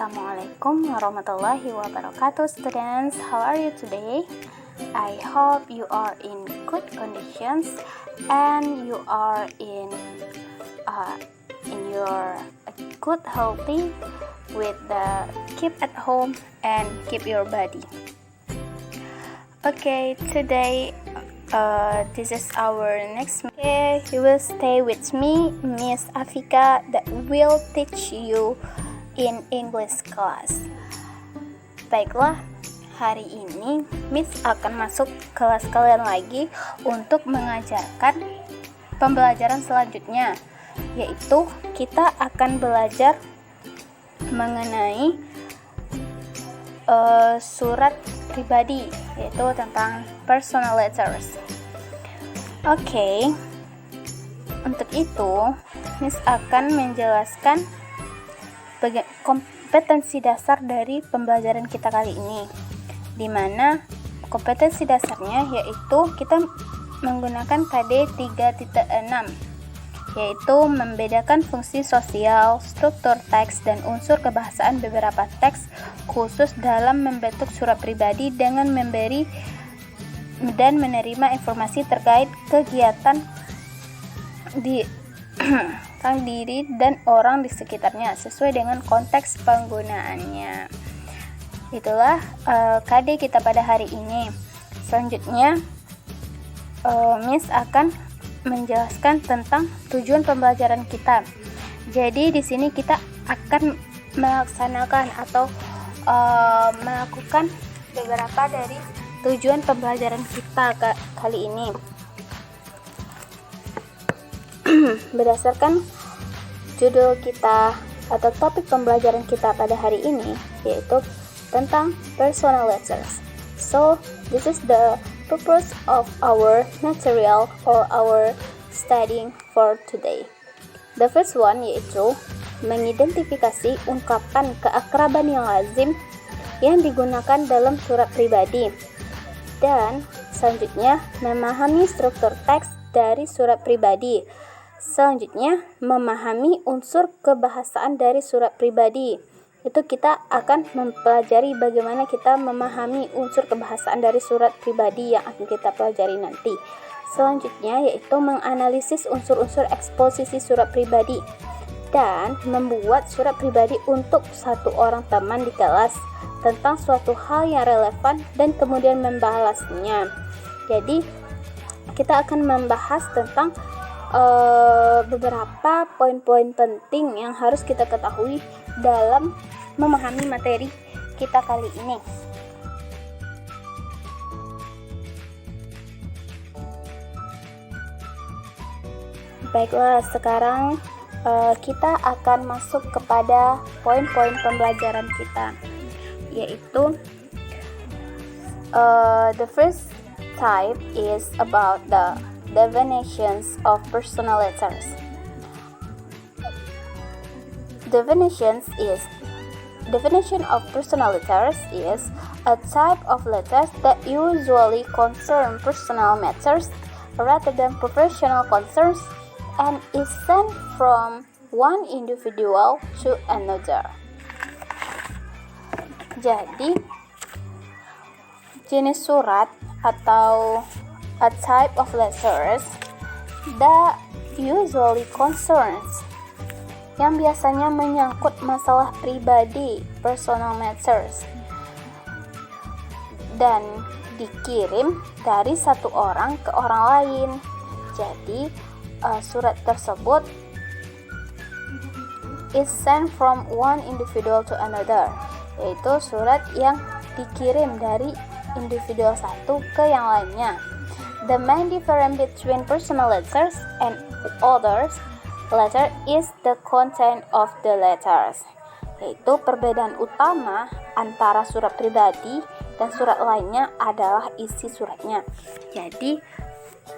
Assalamualaikum warahmatullahi wabarakatuh, students. How are you today? I hope you are in good conditions and you are in your good healthy with the keep at home and keep your body. Okay, today this is our next. Okay, you will stay with me, Miss Afika, that will teach you in English class. Baiklah, hari ini Miss akan masuk kelas kalian lagi untuk mengajarkan pembelajaran selanjutnya, yaitu kita akan belajar mengenai surat pribadi, yaitu tentang personal letters. Oke, untuk itu Miss akan menjelaskan kompetensi dasar dari pembelajaran kita kali ini, di mana kompetensi dasarnya yaitu kita menggunakan KD 3.6, yaitu membedakan fungsi sosial, struktur teks, dan unsur kebahasaan beberapa teks khusus dalam membentuk surat pribadi dengan memberi dan menerima informasi terkait kegiatan tentang diri dan orang di sekitarnya sesuai dengan konteks penggunaannya. Itulah KD kita pada hari ini. Selanjutnya Miss akan menjelaskan tentang tujuan pembelajaran kita. Jadi di sini kita akan melaksanakan atau melakukan beberapa dari tujuan pembelajaran kita kali ini. Berdasarkan judul kita atau topik pembelajaran kita pada hari ini, yaitu tentang personal letters. So, this is the purpose of our material or our studying for today. The first one yaitu mengidentifikasi ungkapan keakraban yang lazim yang digunakan dalam surat pribadi. Dan selanjutnya memahami struktur teks dari surat pribadi. Selanjutnya memahami unsur kebahasaan dari surat pribadi. Itu kita akan mempelajari bagaimana kita memahami unsur kebahasaan dari surat pribadi yang akan kita pelajari nanti. Selanjutnya yaitu menganalisis unsur-unsur eksposisi surat pribadi dan membuat surat pribadi untuk satu orang teman di kelas tentang suatu hal yang relevan dan kemudian membalasnya. Jadi kita akan membahas tentang beberapa poin-poin penting yang harus kita ketahui dalam memahami materi kita kali ini. Baiklah, sekarang kita akan masuk kepada poin-poin pembelajaran kita, yaitu the first type is about the definitions of personal letters. Definition of personal letters is a type of letters that usually concern personal matters rather than professional concerns and is sent from one individual to another. Jadi, jenis surat atau a type of letters that usually concerns, yang biasanya menyangkut masalah pribadi, personal matters, dan dikirim dari satu orang ke orang lain. Jadi surat tersebut is sent from one individual to another, yaitu surat yang dikirim dari individual satu ke yang lainnya. The main difference between personal letters and others letter is the content of the letters, yaitu perbedaan utama antara surat pribadi dan surat lainnya adalah isi suratnya. Jadi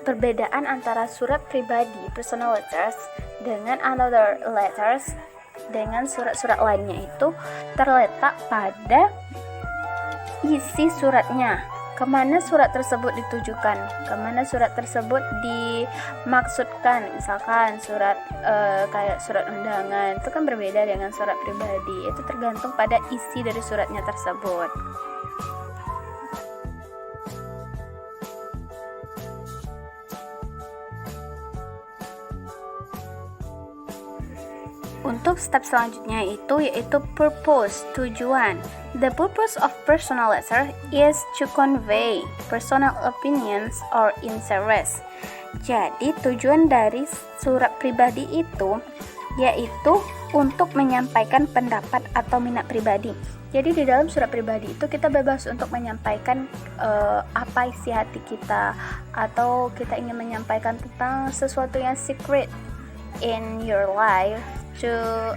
perbedaan antara surat pribadi personal letters dengan other letters dengan surat-surat lainnya itu terletak pada isi suratnya. kemana surat tersebut ditujukan, kemana surat tersebut dimaksudkan. Misalkan surat kayak surat undangan itu kan berbeda dengan surat pribadi, itu tergantung pada isi dari suratnya tersebut. Untuk step selanjutnya yaitu purpose, tujuan. The purpose of personal letter is to convey personal opinions or interests. Jadi tujuan dari surat pribadi itu yaitu untuk menyampaikan pendapat atau minat pribadi. Jadi di dalam surat pribadi itu kita bebas untuk menyampaikan apa isi hati kita, atau kita ingin menyampaikan tentang sesuatu yang secret in your life to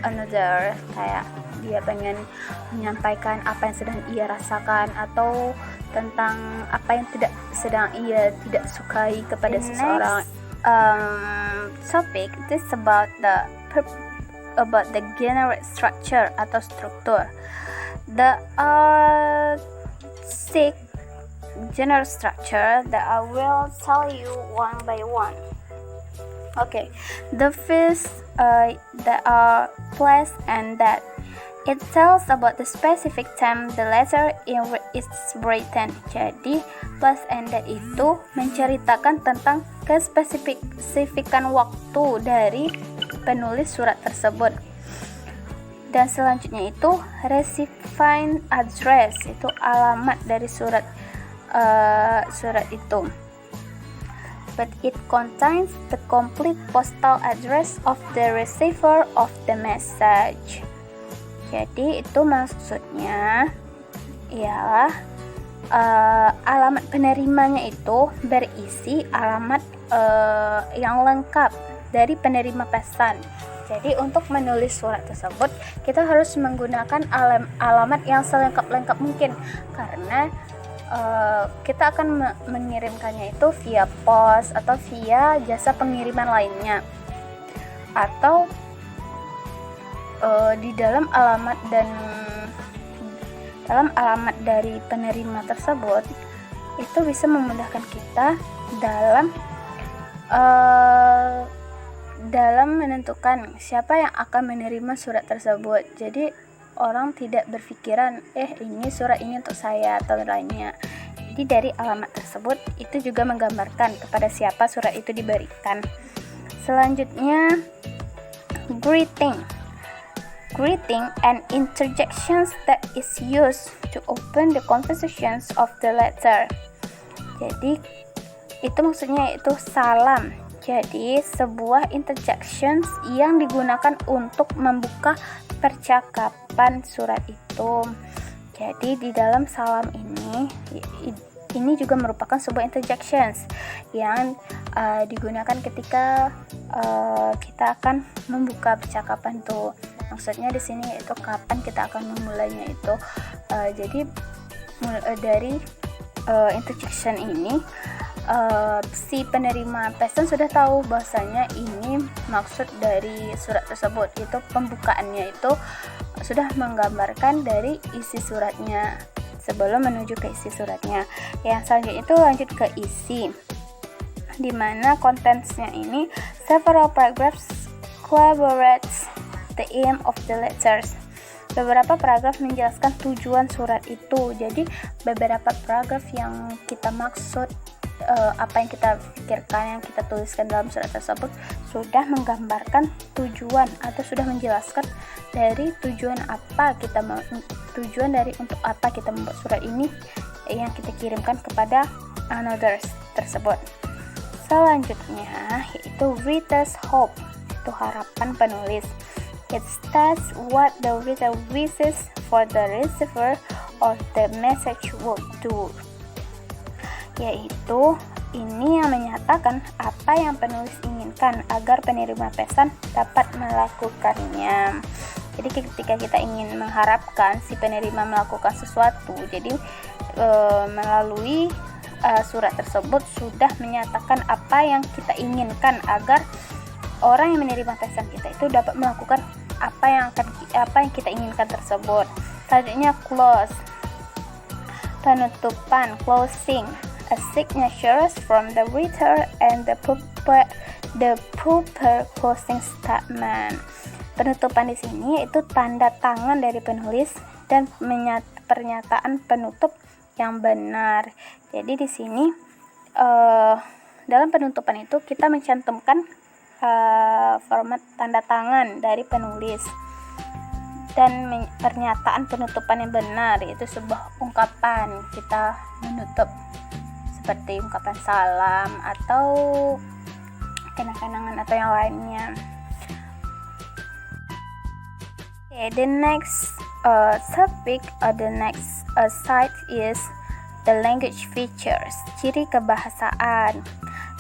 another, kayak dia pengen menyampaikan apa yang sedang ia rasakan atau tentang apa yang sedang ia tidak sukai kepada seseorang. Topic this about the general structure atau struktur. There are 6 general structure that I will tell you one by one. Okay, the first there are place and date. It tells about the specific time the letter is written. Jadi place and date itu menceritakan tentang kespesifikan waktu dari penulis surat tersebut. Dan selanjutnya itu recipient address, itu alamat dari surat itu. But it contains the complete postal address of the receiver of the message. Jadi itu maksudnya ialah alamat penerimanya itu berisi alamat yang lengkap dari penerima pesan. Jadi untuk menulis surat tersebut kita harus menggunakan alamat yang selengkap-lengkap mungkin, karena kita akan mengirimkannya itu via pos atau via jasa pengiriman lainnya, atau di dalam alamat dari penerima tersebut itu bisa memudahkan kita dalam menentukan siapa yang akan menerima surat tersebut. Jadi orang tidak berpikiran ini surat ini untuk saya atau lainnya. Jadi dari alamat tersebut itu juga menggambarkan kepada siapa surat itu diberikan. Selanjutnya greeting and interjections that is used to open the conversations of the letter. Jadi itu maksudnya itu salam. Jadi sebuah interjections yang digunakan untuk membuka percakapan surat itu. Jadi di dalam salam ini juga merupakan sebuah interjections yang digunakan ketika kita akan membuka percakapan tuh. Maksudnya di sini itu kapan kita akan memulainya itu. Jadi dari interjection ini si penerima pesan sudah tahu bahwasanya ini maksud dari surat tersebut, itu pembukaannya itu sudah menggambarkan dari isi suratnya sebelum menuju ke isi suratnya. Yang selanjutnya itu lanjut ke isi, dimana contents-nya ini several paragraphs collaborates the aim of the letters. Beberapa paragraf menjelaskan tujuan surat itu. Jadi beberapa paragraf yang kita maksud, apa yang kita pikirkan, yang kita tuliskan dalam surat tersebut sudah menggambarkan tujuan atau sudah menjelaskan dari tujuan dari untuk apa kita membuat surat ini yang kita kirimkan kepada another tersebut. Selanjutnya yaitu reader's hope, itu harapan penulis. It states what the reader wishes for the receiver of the message would do. Yaitu ini yang menyatakan apa yang penulis inginkan agar penerima pesan dapat melakukannya. Jadi ketika kita ingin mengharapkan si penerima melakukan sesuatu, jadi melalui surat tersebut sudah menyatakan apa yang kita inginkan agar orang yang menerima pesan kita itu dapat melakukan apa yang kita inginkan tersebut. Selanjutnya close. Penutupan, closing, a signature from the writer and the proper closing statement. Penutupan di sini yaitu tanda tangan dari penulis dan pernyataan penutup yang benar. Jadi di sini dalam penutupan itu kita mencantumkan format tanda tangan dari penulis dan pernyataan penutupan yang benar, yaitu sebuah ungkapan kita menutup seperti ungkapan salam atau kenang-kenangan atau yang lainnya. Okay, the next topic or the next site is the language features, ciri kebahasaan.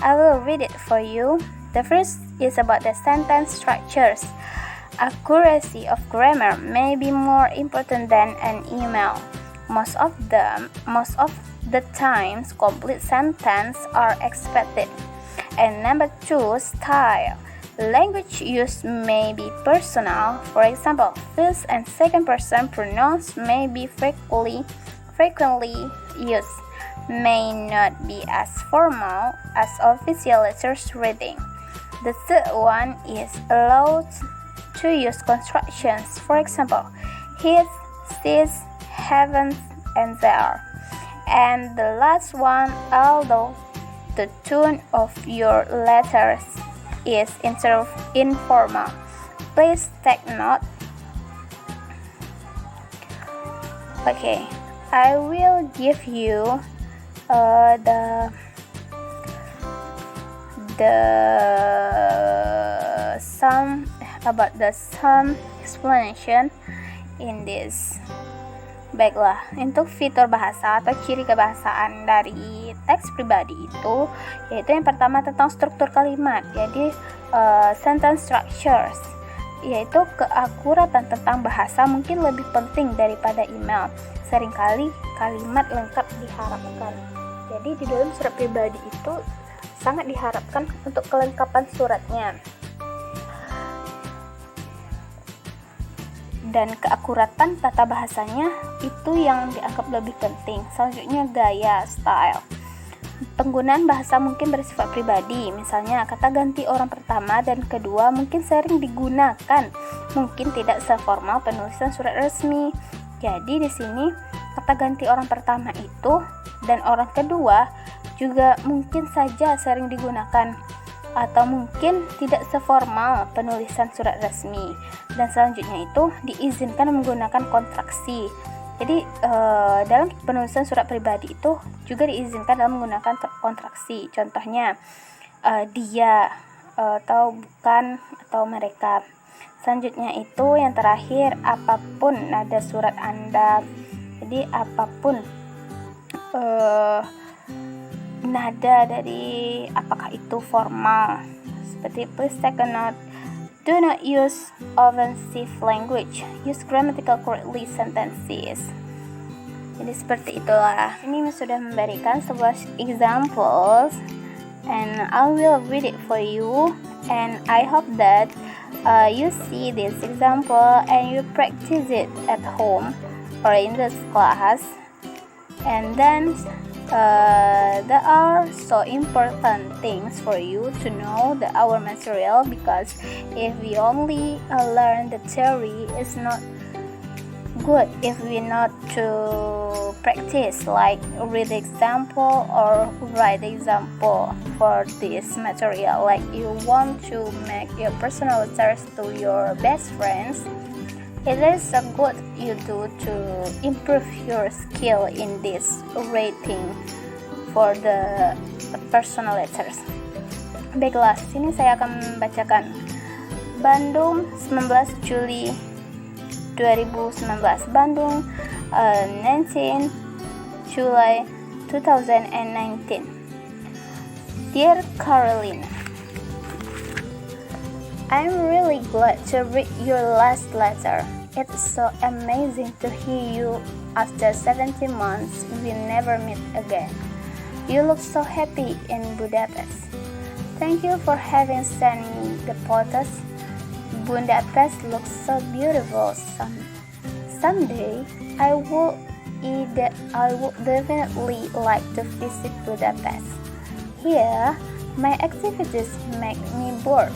I will read it for you. The first is about the sentence structures. Accuracy of grammar may be more important than an email. Most of the times, complete sentences are expected. And number 2, style. Language use may be personal. For example, first and second person pronouns may be frequently used, may not be as formal as official letters reading. The third one is allowed to use constructions. For example, his, his, haven't, and there. And the last one, although the tone of your letters is informal, please take note. Okay, I will give you some explanation in this. Baiklah, untuk fitur bahasa atau ciri kebahasaan dari teks pribadi itu, yaitu yang pertama tentang struktur kalimat, jadi sentence structures, yaitu keakuratan tentang bahasa mungkin lebih penting daripada email. Seringkali kalimat lengkap diharapkan. Jadi di dalam surat pribadi itu sangat diharapkan untuk kelengkapan suratnya. Dan keakuratan tata bahasanya itu yang dianggap lebih penting. Selanjutnya gaya, style. Penggunaan bahasa mungkin bersifat pribadi, misalnya kata ganti orang pertama dan kedua mungkin sering digunakan, mungkin tidak seformal penulisan surat resmi. Jadi di sini kata ganti orang pertama itu dan orang kedua juga mungkin saja sering digunakan, atau mungkin tidak seformal penulisan surat resmi. Dan selanjutnya itu diizinkan menggunakan kontraksi. Jadi dalam penulisan surat pribadi itu juga diizinkan dalam menggunakan kontraksi. Contohnya dia atau bukan atau mereka. Selanjutnya itu yang terakhir, apapun nada surat Anda. Jadi apapun nada dari apakah itu formal, seperti please take a note, do not use offensive language, use grammatical correctly sentences. Jadi seperti itulah. Ini sudah memberikan sebuah examples and I will read it for you, and I hope that you see this example and you practice it at home or in this class. And then there are so important things for you to know our material, because if we only learn the theory, it's not good if we not to practice, like read the example or write the example for this material. Like you want to make your personal letters to your best friends, it is a good you do to improve your skill in this writing for the personal letters. Baiklah, sini saya akan membacakan Bandung 19 Juli 2019. Bandung 19 July 2019. Dear Caroline, I'm really glad to read your last letter. It's so amazing to hear you after 17 months we never meet again. You look so happy in Budapest. Thank you for having sent me the photos. Budapest looks so beautiful. Someday I will I would definitely like to visit Budapest. Here, my activities make me bored.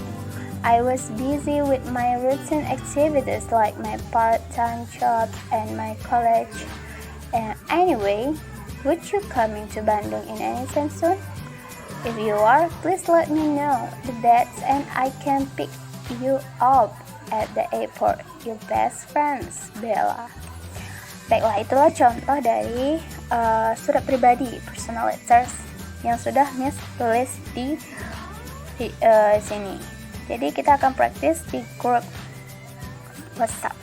I was busy with my routine activities like my part-time job and my college. And anyway, would you coming to Bandung in anytime soon? If you are, please let me know the dates and I can pick you up at the airport. Your best friends, Bella. Baiklah, itulah contoh dari surat pribadi, personal letters yang sudah Miss tulis di sini. Jadi kita akan praktis di grup WhatsApp.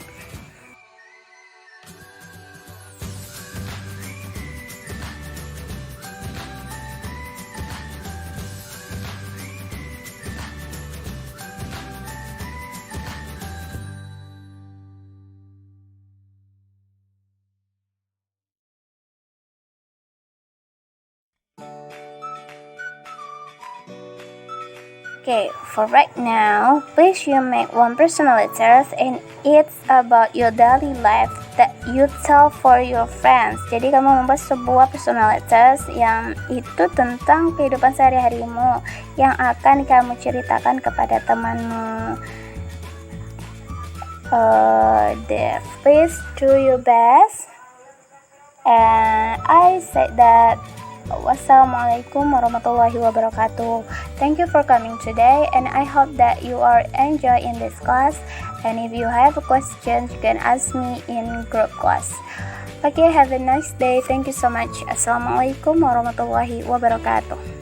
Okay, for right now, please you make one personal letter and it's about your daily life that you tell for your friends. Jadi kamu membuat sebuah personal letters yang itu tentang kehidupan sehari-harimu yang akan kamu ceritakan kepada temanmu. Please do your best. And I said that. Wassalamualaikum warahmatullahi wabarakatuh. Thank you for coming today and I hope that you are enjoying this class, and if you have a question you can ask me in group class. Okay, have a nice day. Thank you so much. Assalamualaikum warahmatullahi wabarakatuh.